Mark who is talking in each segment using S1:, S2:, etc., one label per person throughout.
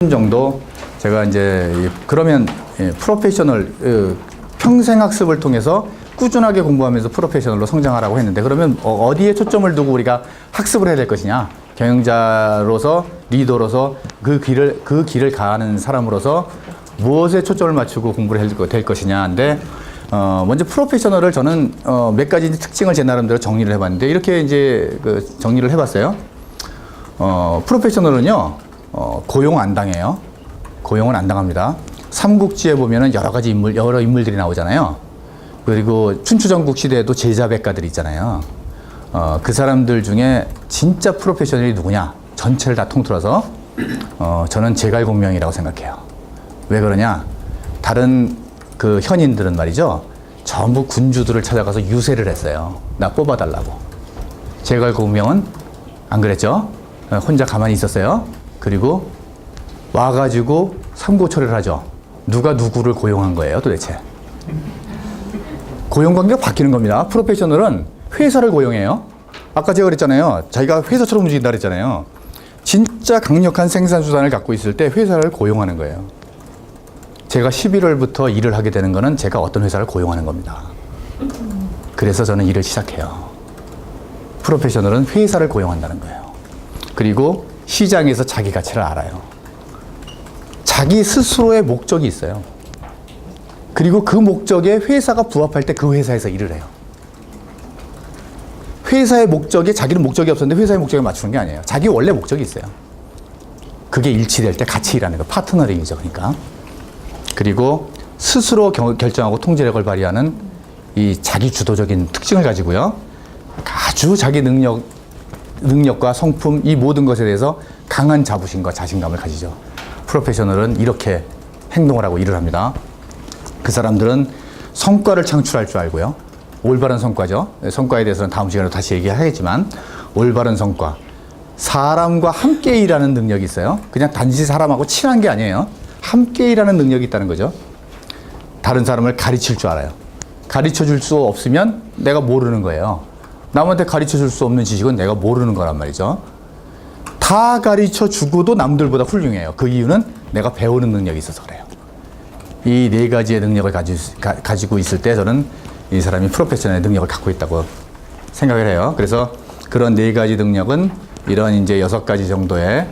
S1: 정도 제가 이제 그러면 프로페셔널 평생 학습을 통해서 꾸준하게 공부하면서 프로페셔널로 성장하라고 했는데, 그러면 어디에 초점을 두고 우리가 학습을 해야 될 것이냐? 경영자로서, 리더로서 그 길을 가는 사람으로서 무엇에 초점을 맞추고 공부를 해야 될 것이냐인데, 먼저 프로페셔널을 저는 몇 가지 특징을 제 나름대로 정리를 해봤는데, 이렇게 이제 정리를 해봤어요. 프로페셔널은요, 고용 안 당해요. 고용은 안 당합니다. 삼국지에 보면은 여러 인물들이 나오잖아요. 그리고 춘추전국 시대에도 제자백가들이 있잖아요. 그 사람들 중에 진짜 프로페셔널이 누구냐? 전체를 다 통틀어서 저는 제갈공명이라고 생각해요. 왜 그러냐? 다른 그 현인들은 말이죠, 전부 군주들을 찾아가서 유세를 했어요. 나 뽑아달라고. 제갈공명은 안 그랬죠? 혼자 가만히 있었어요. 그리고 와가지고 삼고초려를 하죠. 누가 누구를 고용한 거예요, 도대체? 고용관계가 바뀌는 겁니다. 프로페셔널은 회사를 고용해요. 아까 제가 그랬잖아요. 자기가 회사처럼 움직인다 그랬잖아요. 진짜 강력한 생산수단을 갖고 있을 때 회사를 고용하는 거예요. 제가 11월부터 일을 하게 되는 거는 제가 어떤 회사를 고용하는 겁니다. 그래서 저는 일을 시작해요. 프로페셔널은 회사를 고용한다는 거예요. 그리고 시장에서 자기 가치를 알아요. 자기 스스로의 목적이 있어요. 그리고 그 목적에 회사가 부합할 때 그 회사에서 일을 해요. 회사의 목적에 자기는 목적이 없었는데 회사의 목적에 맞추는 게 아니에요. 자기 원래 목적이 있어요. 그게 일치될 때 같이 일하는 거, 파트너링이죠. 그러니까. 그리고 스스로 결정하고 통제력을 발휘하는 이 자기 주도적인 특징을 가지고요. 아주 자기 능력과 성품, 이 모든 것에 대해서 강한 자부심과 자신감을 가지죠. 프로페셔널은 이렇게 행동을 하고 일을 합니다. 그 사람들은 성과를 창출할 줄 알고요. 올바른 성과죠. 성과에 대해서는 다음 시간에 다시 얘기하겠지만, 올바른 성과. 사람과 함께 일하는 능력이 있어요. 그냥 단지 사람하고 친한 게 아니에요. 함께 일하는 능력이 있다는 거죠. 다른 사람을 가르칠 줄 알아요. 가르쳐 줄 수 없으면 내가 모르는 거예요. 남한테 가르쳐 줄 수 없는 지식은 내가 모르는 거란 말이죠. 다 가르쳐 주고도 남들보다 훌륭해요. 그 이유는 내가 배우는 능력이 있어서 그래요. 이 네 가지의 능력을 가지고 있을 때 저는 이 사람이 프로페셔널의 능력을 갖고 있다고 생각을 해요. 그래서 그런 네 가지 능력은 이런 이제 6가지 정도의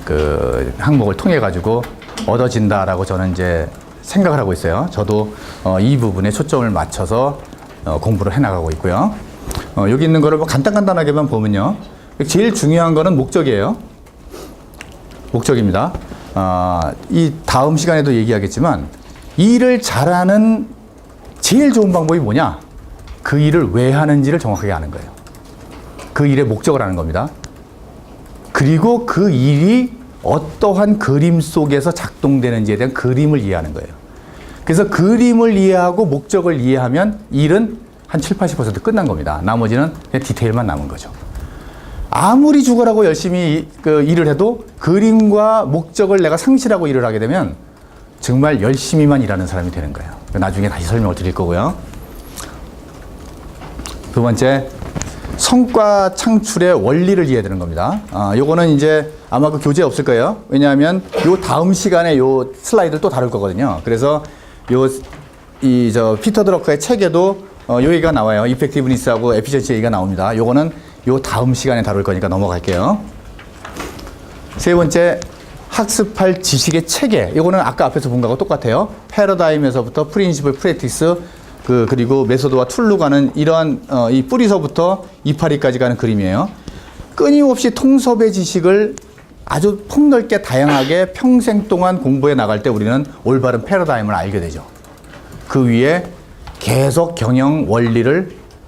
S1: 그 항목을 통해 가지고 얻어진다라고 저는 이제 생각을 하고 있어요. 저도 이 부분에 초점을 맞춰서 공부를 해 나가고 있고요. 여기 있는 거를 뭐 간단하게만 보면요. 제일 중요한 거는 목적이에요. 목적입니다. 이 다음 시간에도 얘기하겠지만, 일을 잘하는 제일 좋은 방법이 뭐냐? 그 일을 왜 하는지를 정확하게 아는 거예요. 그 일의 목적을 아는 겁니다. 그리고 그 일이 어떠한 그림 속에서 작동되는지에 대한 그림을 이해하는 거예요. 그래서 그림을 이해하고 목적을 이해하면 일은 한 7, 80% 끝난 겁니다. 나머지는 그냥 디테일만 남은 거죠. 아무리 죽어라고 열심히 일을 해도 그림과 목적을 내가 상실하고 일을 하게 되면 정말 열심히만 일하는 사람이 되는 거예요. 나중에 다시 설명을 드릴 거고요. 두 번째, 성과 창출의 원리를 이해해야 되는 겁니다. 요거는 이제 아마 그 교재에 없을 거예요. 왜냐하면 요 다음 시간에 요 슬라이드를 또 다룰 거거든요. 그래서 피터 드러커의 책에도 요 얘기가 나와요. 이펙티브니스하고 에피션시 얘기가 나옵니다. 요거는 요 다음 시간에 다룰 거니까 넘어갈게요. 세 번째, 학습할 지식의 체계. 이거는 아까 앞에서 본 거하고 똑같아요. 패러다임에서부터 프린시플, 프랙티스, 그리고 메소드와 툴로 가는 이러한 이 뿌리서부터 이파리까지 가는 그림이에요. 끊임없이 통섭의 지식을 아주 폭넓게 다양하게 평생 동안 공부해 나갈 때 우리는 올바른 패러다임을 알게 되죠. 그 위에 계속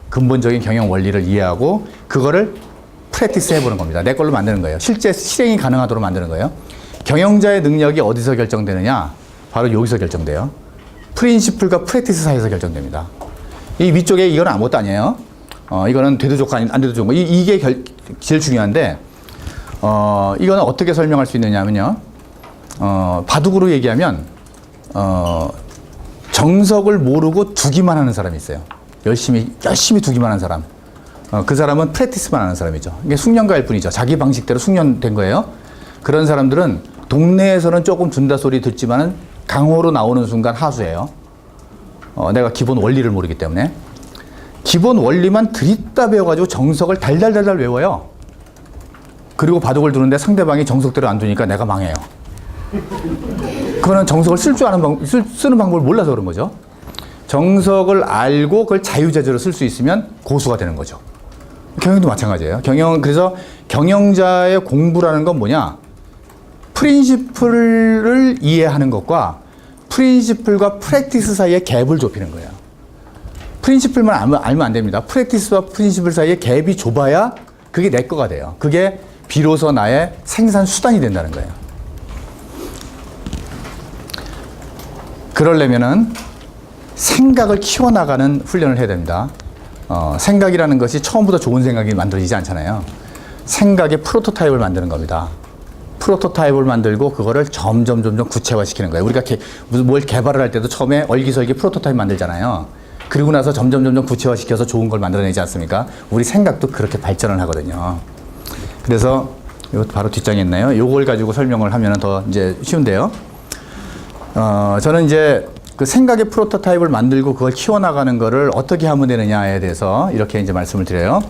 S1: 근본적인 경영 원리를 이해하고 그거를 프랙티스 해보는 겁니다. 내 걸로 만드는 거예요. 실제 실행이 가능하도록 만드는 거예요. 경영자의 능력이 어디서 결정되느냐? 바로 여기서 결정돼요. 프린시플과 프랙티스 사이에서 결정됩니다. 이 위쪽에 이건 아무것도 아니에요. 이거는 돼도 좋고 안 돼도 좋은 거. 이게 제일 중요한데, 이거는 어떻게 설명할 수 있느냐면요. 바둑으로 얘기하면, 정석을 모르고 두기만 하는 사람이 있어요. 열심히 두기만 하는 사람. 그 사람은 프랙티스만 하는 사람이죠. 이게 숙련가일 뿐이죠. 자기 방식대로 숙련된 거예요. 그런 사람들은 동네에서는 조금 준다 소리 듣지만은 강호로 나오는 순간 하수예요. 내가 기본 원리를 모르기 때문에. 기본 원리만 드립다 배워가지고 정석을 달달달달 외워요. 그리고 바둑을 두는데 상대방이 정석대로 안 두니까 내가 망해요. 그거는 정석을 쓰는 방법을 몰라서 그런 거죠. 정석을 알고 그걸 자유자재로 쓸 수 있으면 고수가 되는 거죠. 경영도 마찬가지예요. 그래서 경영자의 공부라는 건 뭐냐? 프린시플을 이해하는 것과 프린시플과 프랙티스 사이의 갭을 좁히는 거예요. 프린시플만 알면 안 됩니다. 프랙티스와 프린시플 사이의 갭이 좁아야 그게 내 거가 돼요. 그게 비로소 나의 생산 수단이 된다는 거예요. 그러려면은 생각을 키워나가는 훈련을 해야 됩니다. 생각이라는 것이 처음부터 좋은 생각이 만들어지지 않잖아요. 생각의 프로토타입을 만드는 겁니다. 프로토타입을 만들고 그거를 점점 구체화시키는 거예요. 우리가 뭘 개발을 할 때도 처음에 얼기설기 프로토타입 만들잖아요. 그리고 나서 점점 구체화시켜서 좋은 걸 만들어내지 않습니까? 우리 생각도 그렇게 발전을 하거든요. 그래서 이거 바로 뒷장에 있나요? 요걸 가지고 설명을 하면 더 이제 쉬운데요. 저는 이제 그 생각의 프로토타입을 만들고 그걸 키워나가는 거를 어떻게 하면 되느냐에 대해서 이렇게 이제 말씀을 드려요.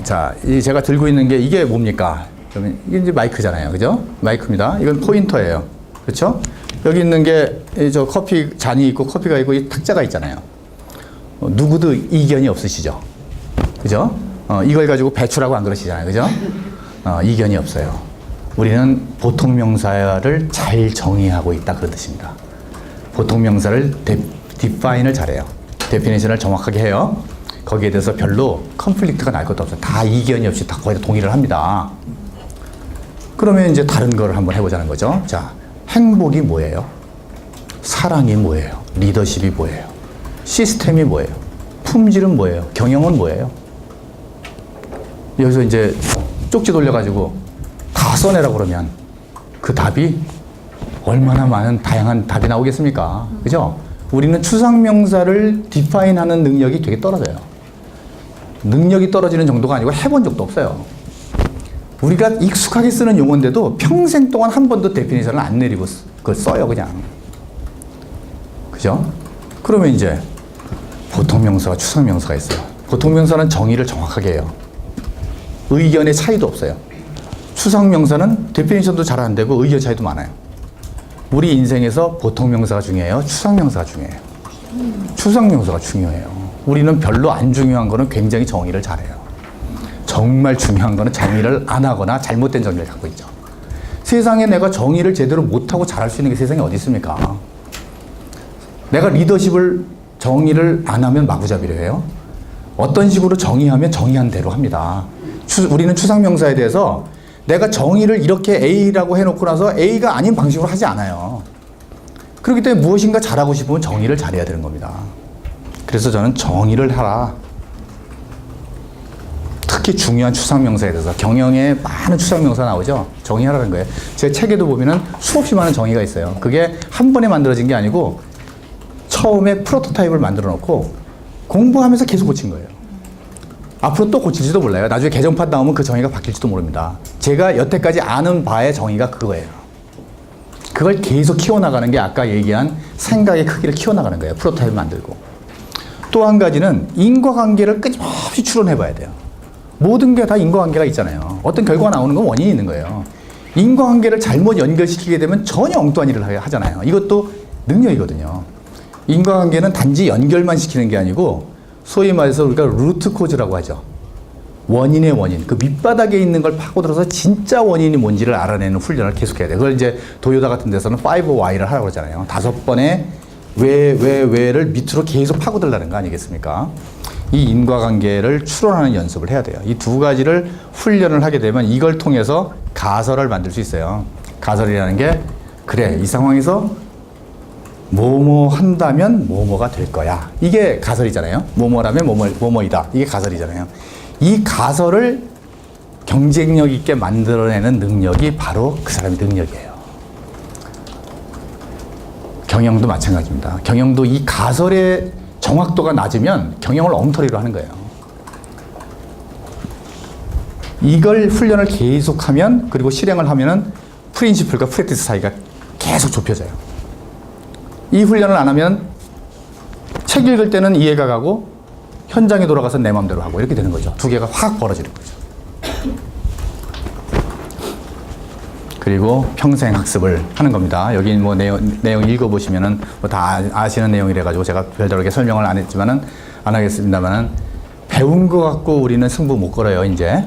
S1: 자, 제가 들고 있는 게 이게 뭡니까? 그러면 이게 이제 마이크잖아요. 그죠? 마이크입니다. 이건 포인터예요. 그렇죠? 여기 있는 게 저 커피 잔이 있고 커피가 있고 이 탁자가 있잖아요. 누구도 이견이 없으시죠? 그죠? 이걸 가지고 배추라고 안 그러시잖아요. 그죠? 이견이 없어요. 우리는 보통 명사를 잘 정의하고 있다 그런 뜻입니다. 보통 명사를 디파인을 잘해요. 데피니션을 정확하게 해요. 거기에 대해서 별로 컨플릭트가 날 것도 없어요. 다 이견이 없이 다 거의 다 동의를 합니다. 그러면 이제 다른 거를 한번 해보자는 거죠. 자, 행복이 뭐예요? 사랑이 뭐예요? 리더십이 뭐예요? 시스템이 뭐예요? 품질은 뭐예요? 경영은 뭐예요? 여기서 이제 쪽지 돌려가지고 다 써내라 그러면 그 답이 얼마나 많은 다양한 답이 나오겠습니까? 그죠? 우리는 추상명사를 디파인하는 능력이 되게 떨어져요. 능력이 떨어지는 정도가 아니고 해본 적도 없어요. 우리가 익숙하게 쓰는 용어인데도 평생 동안 한 번도 데피니션을 안 내리고 그걸 써요, 그냥. 그죠? 그러면 이제 보통명사와 추상명사가 있어요. 보통명사는 정의를 정확하게 해요. 의견의 차이도 없어요. 추상명사는 데피니션도 잘 안 되고 의견 차이도 많아요. 우리 인생에서 보통명사가 중요해요? 추상명사가 중요해요? 추상명사가 중요해요. 우리는 별로 안 중요한 거는 굉장히 정의를 잘해요. 정말 중요한 거는 정의를 안 하거나 잘못된 정의를 갖고 있죠. 세상에 내가 정의를 제대로 못하고 잘할 수 있는 게 세상에 어디 있습니까? 내가 리더십을 정의를 안 하면 마구잡이를 해요. 어떤 식으로 정의하면 정의한 대로 합니다. 우리는 추상명사에 대해서 내가 정의를 이렇게 A라고 해놓고 나서 A가 아닌 방식으로 하지 않아요. 그렇기 때문에 무엇인가 잘하고 싶으면 정의를 잘해야 되는 겁니다. 그래서 저는 정의를 하라. 특히 중요한 추상명사에 대해서 경영에 많은 추상명사 나오죠. 정의하라는 거예요. 제 책에도 보면은 수없이 많은 정의가 있어요. 그게 한 번에 만들어진 게 아니고 처음에 프로토타입을 만들어 놓고 공부하면서 계속 고친 거예요. 앞으로 또 고칠지도 몰라요. 나중에 개정판 나오면 그 정의가 바뀔지도 모릅니다. 제가 여태까지 아는 바의 정의가 그거예요. 그걸 계속 키워나가는 게 아까 얘기한 생각의 크기를 키워나가는 거예요. 프로토타입을 만들고. 또 한 가지는 인과관계를 끊임없이 추론해봐야 돼요. 모든 게 다 인과관계가 있잖아요. 어떤 결과가 나오는 건 원인이 있는 거예요. 인과관계를 잘못 연결시키게 되면 전혀 엉뚱한 일을 하잖아요. 이것도 능력이거든요. 인과관계는 단지 연결만 시키는 게 아니고 소위 말해서 우리가 루트 코즈라고 하죠. 원인의 원인. 그 밑바닥에 있는 걸 파고들어서 진짜 원인이 뭔지를 알아내는 훈련을 계속해야 돼요. 그걸 이제 도요타 같은 데서는 5Y를 하라고 그러잖아요. 5번의 왜를 밑으로 계속 파고들라는 거 아니겠습니까? 이 인과관계를 추론하는 연습을 해야 돼요. 이 두 가지를 훈련을 하게 되면 이걸 통해서 가설을 만들 수 있어요. 가설이라는 게 그래, 이 상황에서 뭐뭐 한다면 뭐뭐가 될 거야. 이게 가설이잖아요. 뭐뭐라면 뭐뭐이다. 이게 가설이잖아요. 이 가설을 경쟁력 있게 만들어내는 능력이 바로 그 사람의 능력이에요. 경영도 마찬가지입니다. 경영도 이 가설의 정확도가 낮으면 경영을 엉터리로 하는 거예요. 이걸 훈련을 계속하면 그리고 실행을 하면은 프린시플과 프랙티스 사이가 계속 좁혀져요. 이 훈련을 안 하면 책 읽을 때는 이해가 가고 현장에 돌아가서 내 마음대로 하고 이렇게 되는 거죠. 두 개가 확 벌어지는 거죠. 그리고 평생 학습을 하는 겁니다. 여기 뭐 내용 읽어보시면은 뭐 다 아시는 내용이라 가지고 제가 별다르게 설명을 안 했지만은 안 하겠습니다만은 배운 거 갖고 우리는 승부 못 걸어요. 이제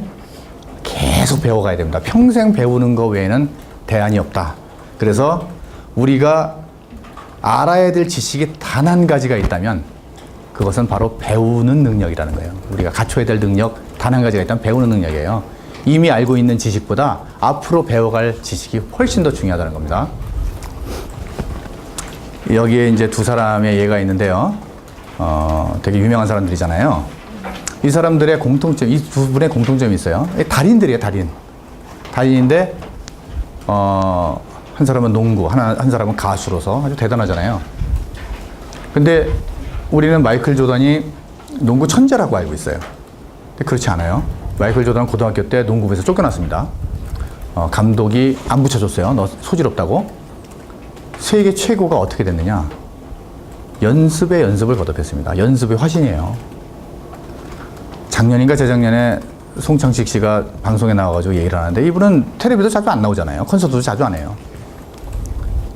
S1: 계속 배워가야 됩니다. 평생 배우는 거 외에는 대안이 없다. 그래서 우리가 알아야 될 지식이 단 한 가지가 있다면 그것은 바로 배우는 능력이라는 거예요. 우리가 갖춰야 될 능력 단 한 가지가 있다면 배우는 능력이에요. 이미 알고 있는 지식보다 앞으로 배워갈 지식이 훨씬 더 중요하다는 겁니다. 여기에 이제 두 사람의 예가 있는데요. 되게 유명한 사람들이잖아요. 이 사람들의 공통점, 이 두 분의 공통점이 있어요. 달인들이에요, 달인. 달인인데, 한 사람은 농구, 한 사람은 가수로서 아주 대단하잖아요. 근데 우리는 마이클 조던이 농구 천재라고 알고 있어요. 근데 그렇지 않아요. 마이클 조던은 고등학교 때 농구부에서 쫓겨났습니다. 감독이 안 붙여줬어요. 너 소질없다고. 세계 최고가 어떻게 됐느냐. 연습에 연습을 거듭했습니다. 연습의 화신이에요. 작년인가 재작년에 송창식 씨가 방송에 나와가지고 얘기를 하는데 이분은 텔레비도 자주 안 나오잖아요. 콘서트도 자주 안 해요.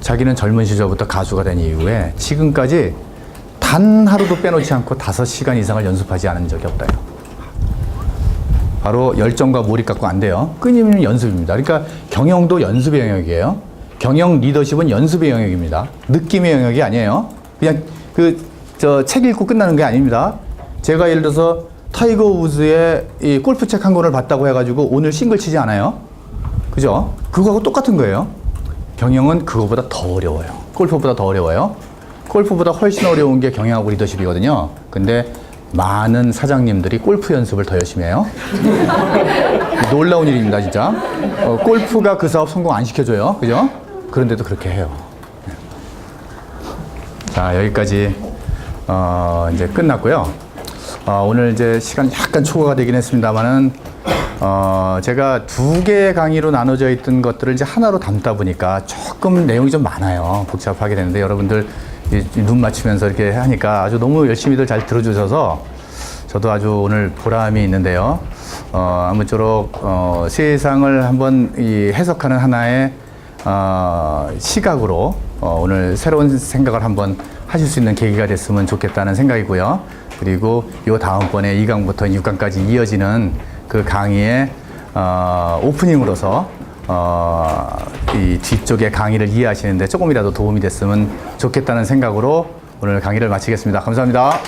S1: 자기는 젊은 시절부터 가수가 된 이후에 지금까지 단 하루도 빼놓지 않고 5시간 이상을 연습하지 않은 적이 없다요. 바로 열정과 몰입 갖고 안 돼요. 끊임없는 연습입니다. 그러니까 경영도 연습의 영역이에요. 경영 리더십은 연습의 영역입니다. 느낌의 영역이 아니에요. 그냥 책 읽고 끝나는 게 아닙니다. 제가 예를 들어서 타이거 우즈의 이 골프 책 한 권을 봤다고 해가지고 오늘 싱글 치지 않아요. 그죠? 그거하고 똑같은 거예요. 경영은 그거보다 더 어려워요. 골프보다 더 어려워요. 골프보다 훨씬 어려운 게 경영하고 리더십이거든요. 근데 많은 사장님들이 골프 연습을 더 열심히 해요. 놀라운 일입니다, 진짜. 골프가 그 사업 성공 안 시켜줘요. 그죠? 그런데도 그렇게 해요. 자, 여기까지, 이제 끝났고요. 오늘 이제 시간 약간 초과가 되긴 했습니다만은, 제가 2개의 강의로 나눠져 있던 것들을 이제 하나로 담다 보니까 조금 내용이 좀 많아요. 복잡하게 되는데 여러분들 눈 맞추면서 이렇게 하니까 아주 너무 열심히들 잘 들어주셔서 저도 아주 오늘 보람이 있는데요. 아무쪼록 세상을 한번 해석하는 하나의 시각으로 오늘 새로운 생각을 한번 하실 수 있는 계기가 됐으면 좋겠다는 생각이고요. 그리고 요 다음번에 2강부터 6강까지 이어지는 그 강의의 오프닝으로서 이 뒤쪽의 강의를 이해하시는데 조금이라도 도움이 됐으면 좋겠다는 생각으로 오늘 강의를 마치겠습니다. 감사합니다.